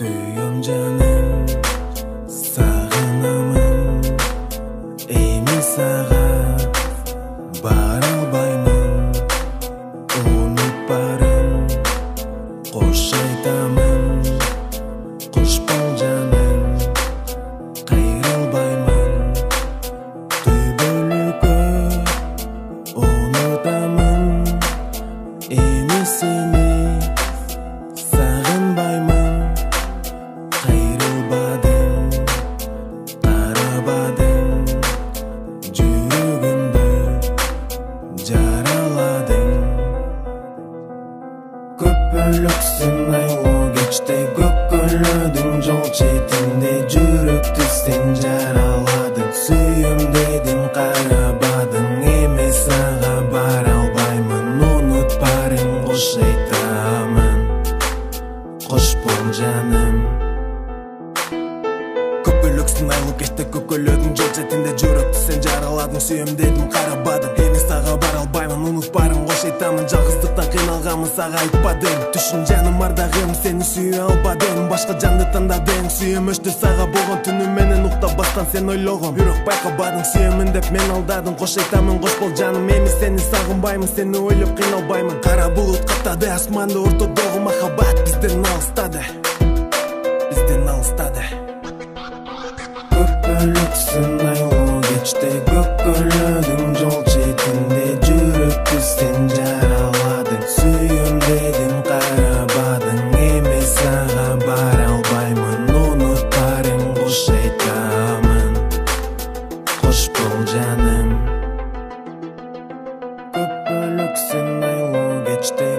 Suyum canım, sağınamın, emin sağa bara albayman, unut barım, koş aytamın, koş bol canım, kayırılbayman, duy bölükü, unutamın, emin seni, sağınbayman. Kayırılbadın, karabadın, жүрегімді жараладың. Көпіліксің айлы кеште көккөлөдің жол шетінде жүректі сен жараладың. Сүйем дедің қарабадың, емес аға бара албаймын, ұмыт барың қош айтамын, қош бол жаным. Көпіліксің айлы кеште көккөлөдің жол шетінде жүректі сен жараладың. Сүйем дедім қарабадың, емес аға бара албаймын, ұмыт барың қош айтамын. Жалғыздықтан қиналғанмын, саға айтпадым. Түшін жаным ардағым, сені сүйе албадым. Башқа жанды таңдадың, сүйем өшті саға болған. Түніменен ұйықтабастан сен ойлағым, жүрек байқабадың. Сүйемін деп мен алдадың, қош айтамын, қош бол жаным. Емес сені сағынбаймын, сені ойлап қиналбаймын. Қара бұлт қаптады асманды, ортадағы махаббат бізден алыстады, бізден алыстады. Көпіліксің айлы кеште көккөлөдің жол шетінде жүректі сен жараладың. Сүйем дедің қарабадың, емес аға бара албаймын, ұмыт барың қош айтамын, қош бол жаным. Көпіліксің айлы кеште